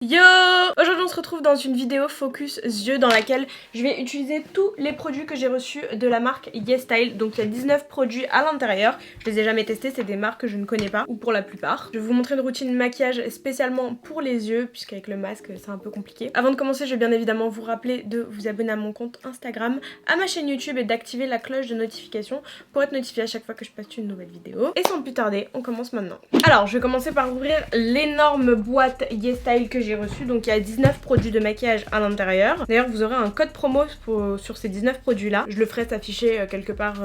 Yo! Aujourd'hui on se retrouve dans une vidéo focus yeux dans laquelle je vais utiliser tous les produits que j'ai reçus de la marque YesStyle. Donc il y a 19 produits à l'intérieur. Je les ai jamais testés, c'est des marques que je ne connais pas, ou pour la plupart. Je vais vous montrer une routine maquillage spécialement pour les yeux, puisqu'avec le masque c'est un peu compliqué. Avant de commencer, je vais bien évidemment vous rappeler de vous abonner à mon compte Instagram, à ma chaîne YouTube et d'activer la cloche de notification pour être notifié à chaque fois que je poste une nouvelle vidéo. Et sans plus tarder, on commence maintenant. Alors je vais commencer par ouvrir l'énorme boîte YesStyle que j'ai reçu. Donc il y a 19 produits de maquillage à l'intérieur. D'ailleurs vous aurez un code promo sur ces 19 produits là. Je le ferai s'afficher quelque part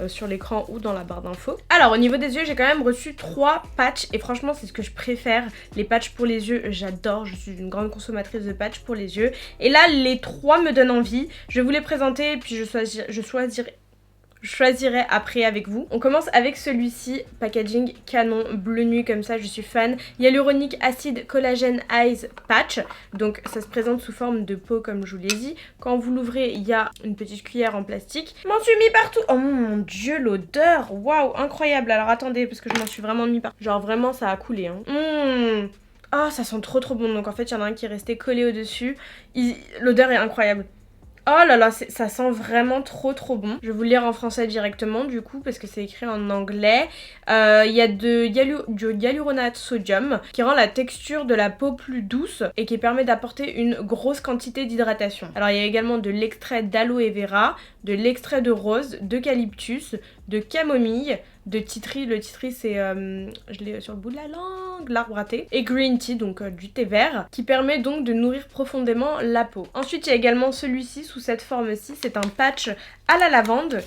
sur l'écran ou dans la barre d'infos. Alors au niveau des yeux, j'ai quand même reçu 3 patchs et franchement c'est ce que je préfère. Les patchs pour les yeux, j'adore. Je suis une grande consommatrice de patchs pour les yeux. Et là les 3 me donnent envie. Je vais vous les présenter et puis je choisirai après avec vous. On commence avec celui-ci, packaging canon, bleu nuit comme ça, je suis fan. Hyaluronic Acid Collagen Eyes Patch, donc ça se présente sous forme de pot comme je vous l'ai dit. Quand vous l'ouvrez, il y a une petite cuillère en plastique. Je m'en suis mis partout. Oh mon dieu, l'odeur, waouh, incroyable. Alors attendez, parce que je m'en suis vraiment mis partout. Genre vraiment ça a coulé hein. Ah, ça sent trop bon. Donc en fait il y en a un qui est resté collé au dessus. L'odeur est incroyable. Oh là là, ça sent vraiment trop bon. Je vais vous le lire en français directement du coup parce que c'est écrit en anglais. Il y a du hyaluronate sodium qui rend la texture de la peau plus douce et qui permet d'apporter une grosse quantité d'hydratation. Alors il y a également de l'extrait d'aloe vera, de l'extrait de rose, d'eucalyptus, de camomille, de titri. Le titri c'est, je l'ai sur le bout de la langue, l'arbre à thé. Et green tea, donc du thé vert, qui permet donc de nourrir profondément la peau. Ensuite il y a également celui-ci sous cette forme-ci, c'est un patch à la lavande.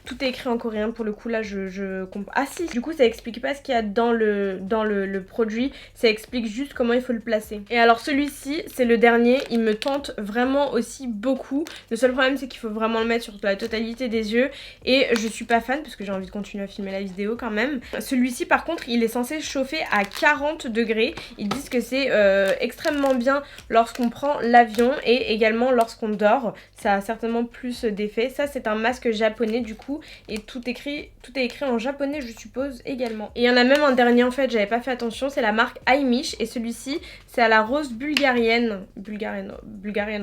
Tout est écrit en coréen pour le coup là je comprends. Ah si, du coup ça explique pas ce qu'il y a dans le produit, ça explique juste comment il faut le placer. Et alors celui-ci c'est le dernier, il me tente vraiment aussi beaucoup. Le seul problème c'est qu'il faut vraiment le mettre sur la totalité des yeux et je suis pas fan parce que j'ai envie de continuer à filmer la vidéo quand même. Celui-ci par contre il est censé chauffer à 40 degrés. Ils disent que c'est extrêmement bien lorsqu'on prend l'avion et également lorsqu'on dort. Ça a certainement plus d'effet. Ça c'est un masque japonais du coup et tout est écrit en japonais je suppose également. Et il y en a même un dernier en fait, j'avais pas fait attention, c'est la marque iMish et celui-ci c'est à la rose bulgarienne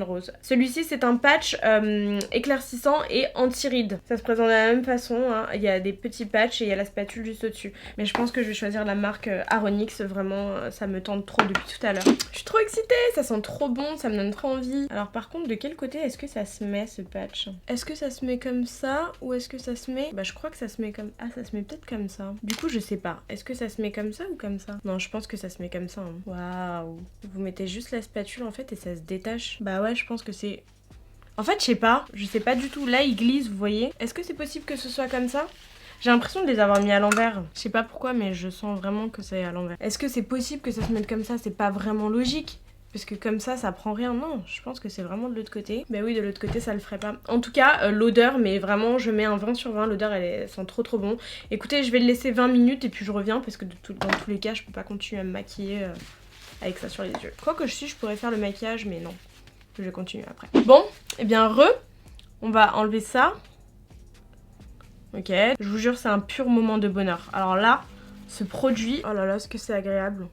rose. Celui-ci c'est un patch éclaircissant et anti-rides. Ça se présente de la même façon hein. Il y a des petits patchs et il y a la spatule juste au-dessus. Mais je pense que je vais choisir la marque Aronix, vraiment ça me tente trop depuis tout à l'heure. Je suis trop excitée, ça sent trop bon, ça me donne trop envie. Alors par contre de quel côté est-ce que ça se met ce patch? Est-ce que ça se met comme ça ou est-ce que ça se met... Bah je crois que ça se met comme... Ah ça se met peut-être comme ça. Du coup je sais pas. Est-ce que ça se met comme ça ou comme ça? Non je pense que ça se met comme ça hein. Waouh. Vous mettez juste la spatule en fait et ça se détache. Bah ouais je pense que c'est... En fait je sais pas du tout. Là il glisse vous voyez. Est-ce que c'est possible que ce soit comme ça? J'ai l'impression de les avoir mis à l'envers. Je sais pas pourquoi mais je sens vraiment que c'est à l'envers. Est-ce que c'est possible que ça se mette comme ça? C'est pas vraiment logique. Parce que comme ça prend rien. Non, je pense que c'est vraiment de l'autre côté. Bah oui, de l'autre côté, ça le ferait pas. En tout cas, l'odeur, mais vraiment, je mets un 20 sur 20. L'odeur, elle sent trop bon. Écoutez, je vais le laisser 20 minutes et puis je reviens parce que dans tous les cas, je peux pas continuer à me maquiller avec ça sur les yeux. Quoique je pourrais faire le maquillage, mais non. Je vais continuer après. Bon, et bien on va enlever ça. Ok, je vous jure, c'est un pur moment de bonheur. Alors là, ce produit... Oh là là, est-ce que c'est agréable?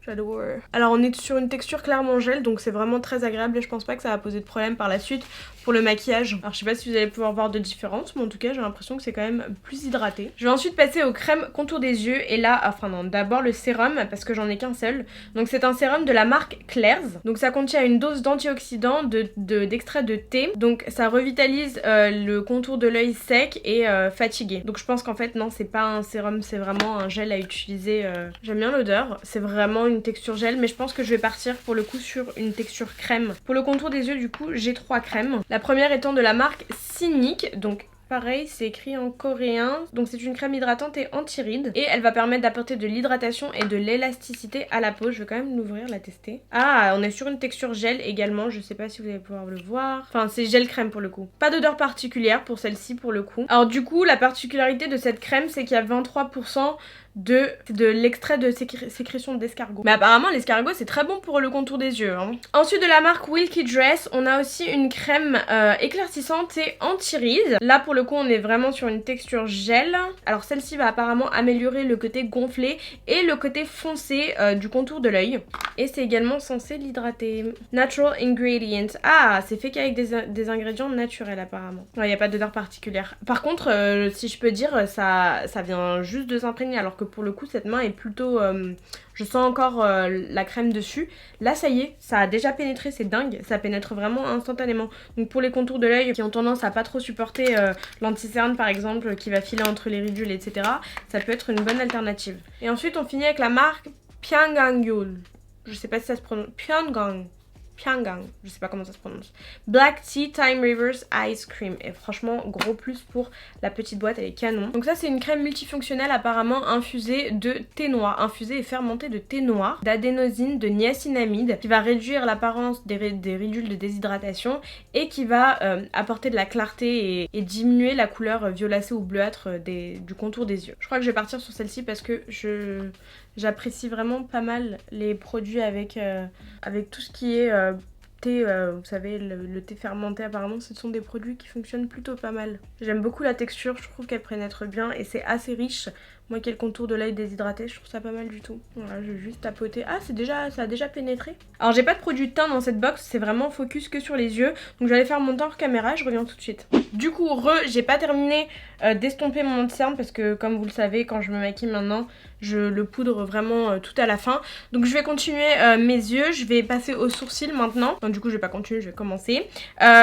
J'adore. Alors on est sur une texture clairement gel donc c'est vraiment très agréable et je pense pas que ça va poser de problème par la suite pour le maquillage. Alors je sais pas si vous allez pouvoir voir de différence mais en tout cas j'ai l'impression que c'est quand même plus hydraté. Je vais ensuite passer aux crèmes contour des yeux et là, enfin non, d'abord le sérum parce que j'en ai qu'un seul. Donc c'est un sérum de la marque Claire's. Donc ça contient une dose d'antioxydants, d'extrait de thé. Donc ça revitalise le contour de l'œil sec et fatigué. Donc je pense qu'en fait non c'est pas un sérum, c'est vraiment un gel à utiliser. J'aime bien l'odeur, c'est vraiment une texture gel mais je pense que je vais partir pour le coup sur une texture crème. Pour le contour des yeux du coup j'ai 3 crèmes. La première étant de la marque Cynic, donc pareil c'est écrit en coréen. Donc c'est une crème hydratante et anti-rides et elle va permettre d'apporter de l'hydratation et de l'élasticité à la peau. Je vais quand même l'ouvrir, la tester. Ah on est sur une texture gel également, je sais pas si vous allez pouvoir le voir. Enfin c'est gel crème pour le coup. Pas d'odeur particulière pour celle-ci pour le coup. Alors du coup la particularité de cette crème c'est qu'il y a 23% de l'extrait de sécrétion d'escargot. Mais apparemment l'escargot c'est très bon pour le contour des yeux. Hein. Ensuite de la marque Wilkie Dress, on a aussi une crème éclaircissante et anti-rides. Là pour le coup on est vraiment sur une texture gel. Alors celle-ci va apparemment améliorer le côté gonflé et le côté foncé du contour de l'œil. Et c'est également censé l'hydrater. Natural Ingredients. Ah, c'est fait qu'avec des ingrédients naturels apparemment. Il n'y a pas d'odeur particulière. Par contre, si je peux dire, ça vient juste de s'imprégner. Alors que pour le coup, cette main est plutôt... je sens encore la crème dessus. Là, ça y est, ça a déjà pénétré, c'est dingue. Ça pénètre vraiment instantanément. Donc pour les contours de l'œil qui ont tendance à pas trop supporter l'anti-cerne par exemple, qui va filer entre les ridules, etc. Ça peut être une bonne alternative. Et ensuite, on finit avec la marque Pyongyang. Je sais pas si ça se prononce. Pyongyang, je sais pas comment ça se prononce. Black Tea Time Reverse Ice Cream. Et franchement, gros plus pour la petite boîte, elle est canon. Donc ça, c'est une crème multifonctionnelle apparemment infusée de thé noir. Infusée et fermentée de thé noir, d'adénosine, de niacinamide, qui va réduire l'apparence des ridules de déshydratation et qui va apporter de la clarté et diminuer la couleur violacée ou bleuâtre du contour des yeux. Je crois que je vais partir sur celle-ci parce que j'apprécie vraiment pas mal les produits avec tout ce qui est thé, vous savez, le thé fermenté apparemment, ce sont des produits qui fonctionnent plutôt pas mal. J'aime beaucoup la texture, je trouve qu'elle pénètre bien et c'est assez riche. Moi qui ai le contour de l'œil déshydraté, je trouve ça pas mal du tout. Voilà, je vais juste tapoter. Ah, ça a déjà pénétré. Alors j'ai pas de produit de teint dans cette box, c'est vraiment focus que sur les yeux. Donc je vais aller faire mon teint hors caméra, je reviens tout de suite. Du coup, j'ai pas terminé d'estomper mon anti-cerne parce que comme vous le savez, quand je me maquille maintenant, je le poudre vraiment tout à la fin. Donc je vais continuer mes yeux, je vais passer aux sourcils maintenant. Non, du coup je vais pas continuer, je vais commencer.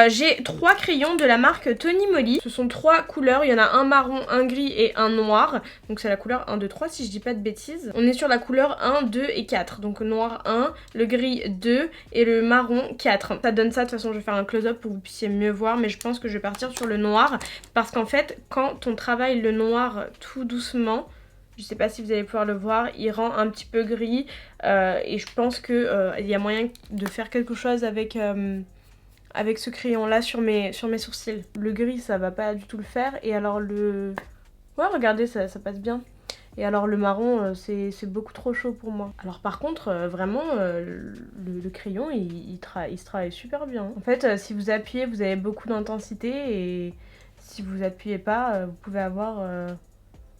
J'ai 3 crayons de la marque Tony Moly. Ce sont 3 couleurs, il y en a un marron, un gris et un noir. Donc c'est la couleur 1, 2, 3 si je dis pas de bêtises. On est sur la couleur 1, 2 et 4. Donc noir 1, le gris 2 et le marron 4. Ça donne ça, de toute façon je vais faire un close-up pour que vous puissiez mieux voir. Mais je pense que je vais partir sur le noir. Parce qu'en fait quand on travaille le noir tout doucement, je sais pas si vous allez pouvoir le voir, il rend un petit peu gris et je pense que il y a moyen de faire quelque chose avec ce crayon là sur mes sourcils. Le gris ça va pas du tout le faire et alors le... Ouais regardez ça passe bien. Et alors le marron c'est beaucoup trop chaud pour moi. Alors par contre vraiment le crayon il se travaille super bien. En fait si vous appuyez vous avez beaucoup d'intensité et si vous appuyez pas vous pouvez avoir...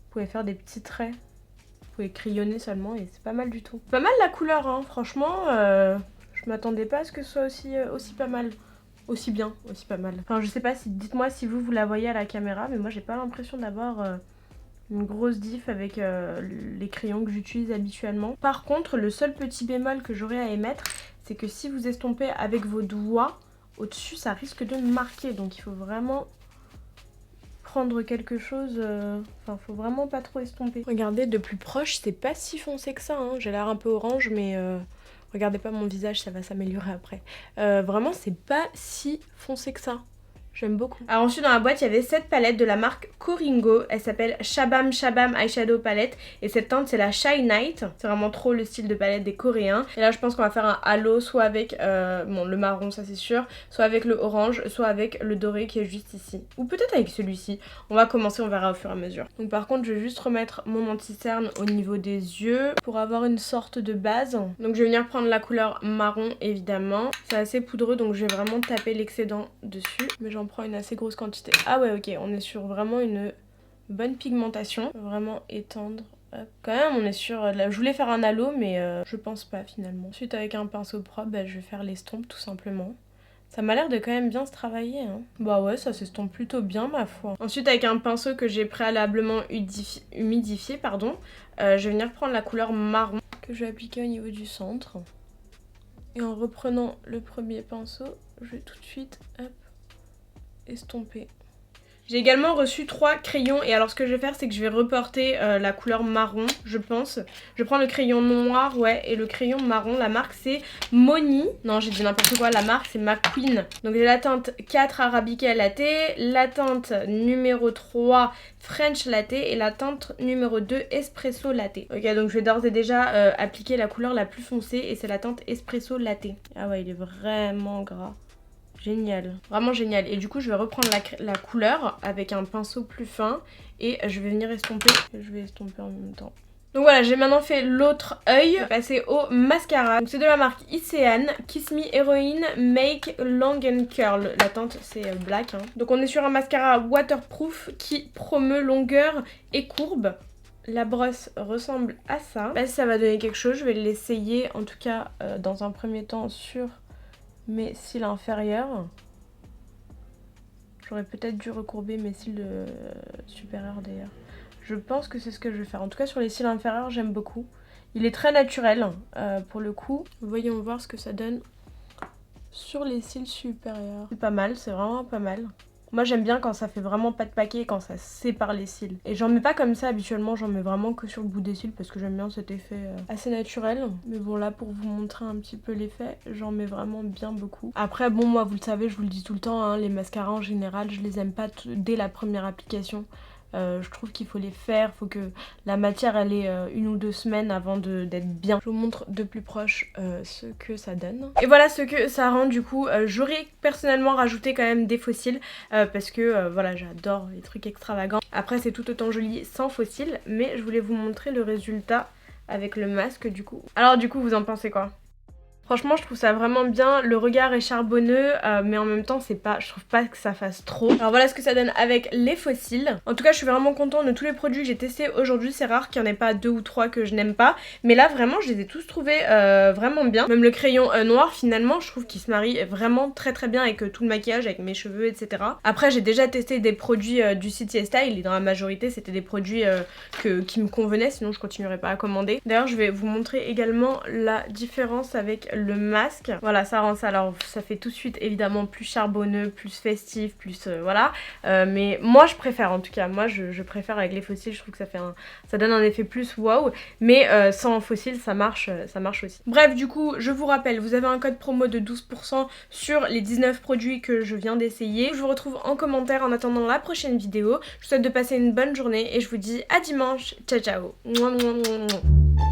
Vous pouvez faire des petits traits. Vous pouvez crayonner seulement et c'est pas mal du tout. Pas mal la couleur hein, franchement je m'attendais pas à ce que ce soit aussi pas mal. Aussi bien, aussi pas mal. Enfin je sais pas si, dites-moi si vous la voyez à la caméra, mais moi j'ai pas l'impression d'avoir une grosse diff avec les crayons que j'utilise habituellement. Par contre le seul petit bémol que j'aurais à émettre, c'est que si vous estompez avec vos doigts, au-dessus ça risque de marquer. Donc il faut vraiment... prendre quelque chose, enfin faut vraiment pas trop estomper. Regardez de plus proche c'est pas si foncé que ça, hein. J'ai l'air un peu orange mais regardez pas mon visage, ça va s'améliorer après. Vraiment c'est pas si foncé que ça. J'aime beaucoup. Alors ensuite dans la boîte il y avait cette palette de la marque Coringo. Elle s'appelle Shabam Shabam Eyeshadow Palette. Et cette teinte c'est la Shy Night. C'est vraiment trop le style de palette des Coréens. Et là je pense qu'on va faire un halo soit avec bon, le marron ça c'est sûr, soit avec le orange, soit avec le doré qui est juste ici. Ou peut-être avec celui-ci. On va commencer, on verra au fur et à mesure. Donc par contre je vais juste remettre mon anti-cerne au niveau des yeux pour avoir une sorte de base. Donc je vais venir prendre la couleur marron évidemment. C'est assez poudreux donc je vais vraiment taper l'excédent dessus. Mais j'en prends une assez grosse quantité. Ah ouais ok, on est sur vraiment une bonne pigmentation. Vraiment étendre. Hop. Quand même on est sur... je voulais faire un halo mais je pense pas finalement. Ensuite avec un pinceau propre je vais faire l'estompe tout simplement. Ça m'a l'air de quand même bien se travailler hein. Bah ouais ça s'estompe plutôt bien ma foi. Ensuite avec un pinceau que j'ai préalablement humidifié pardon, je vais venir prendre la couleur marron que je vais appliquer au niveau du centre. Et en reprenant le premier pinceau je vais tout de suite hop, estomper. J'ai également reçu 3 crayons et alors ce que je vais faire c'est que je vais reporter la couleur marron je pense. Je prends le crayon noir ouais et le crayon marron, la marque c'est Moni. Non j'ai dit n'importe quoi, la marque c'est McQueen. Donc j'ai la teinte 4 Arabica Latte, la teinte numéro 3 French Latte et la teinte numéro 2 Espresso Latte. Ok donc je vais d'ores et déjà appliquer la couleur la plus foncée et c'est la teinte Espresso Latte. Ah ouais il est vraiment gras. Génial, vraiment génial. Et du coup je vais reprendre la couleur avec un pinceau plus fin et je vais venir estomper. Je vais estomper en même temps. Donc voilà, j'ai maintenant fait l'autre œil. Je vais passer au mascara. Donc c'est de la marque Isean, Kiss Me Heroine Make Long and Curl. La teinte c'est black. Hein. Donc on est sur un mascara waterproof qui promeut longueur et courbe. La brosse ressemble à ça. Je sais pas si ça va donner quelque chose, je vais l'essayer en tout cas dans un premier temps sur mes cils inférieurs. J'aurais peut-être dû recourber mes cils supérieurs d'ailleurs. Je pense que c'est ce que je vais faire. En tout cas sur les cils inférieurs j'aime beaucoup. Il est très naturel pour le coup. Voyons voir ce que ça donne sur les cils supérieurs. C'est pas mal, c'est vraiment pas mal. Moi j'aime bien quand ça fait vraiment pas de paquet, quand ça sépare les cils. Et j'en mets pas comme ça habituellement, j'en mets vraiment que sur le bout des cils parce que j'aime bien cet effet assez naturel. Mais bon là pour vous montrer un petit peu l'effet, j'en mets vraiment bien beaucoup. Après bon moi vous le savez, je vous le dis tout le temps, hein, les mascaras en général je les aime pas dès la première application. Je trouve qu'il faut les faire, faut que la matière elle ait 1 ou 2 semaines avant d'être bien. Je vous montre de plus proche ce que ça donne. Et voilà ce que ça rend du coup. J'aurais personnellement rajouté quand même des faux cils parce que voilà j'adore les trucs extravagants. Après c'est tout autant joli sans faux cils, mais je voulais vous montrer le résultat avec le masque du coup. Alors du coup vous en pensez quoi ? Franchement je trouve ça vraiment bien, le regard est charbonneux mais en même temps c'est pas, je trouve pas que ça fasse trop. Alors voilà ce que ça donne avec les faux cils. En tout cas je suis vraiment contente de tous les produits que j'ai testés aujourd'hui, c'est rare qu'il n'y en ait pas 2 ou 3 que je n'aime pas. Mais là vraiment je les ai tous trouvés vraiment bien. Même le crayon noir finalement je trouve qu'il se marie vraiment très bien avec tout le maquillage, avec mes cheveux etc. Après j'ai déjà testé des produits du site YesStyle et dans la majorité c'était des produits qui me convenaient, sinon je continuerai pas à commander. D'ailleurs je vais vous montrer également la différence avec le masque. Voilà ça rend ça, alors ça fait tout de suite évidemment plus charbonneux, plus festif, plus voilà. Mais moi je préfère en tout cas, moi je préfère avec les faux cils, je trouve que ça donne un effet plus wow. Mais sans faux cils ça marche aussi. Bref du coup je vous rappelle, vous avez un code promo de 12% sur les 19 produits que je viens d'essayer. Je vous retrouve en commentaire en attendant la prochaine vidéo. Je vous souhaite de passer une bonne journée et je vous dis à dimanche. Ciao ciao. Mouah, mouah, mouah, mouah.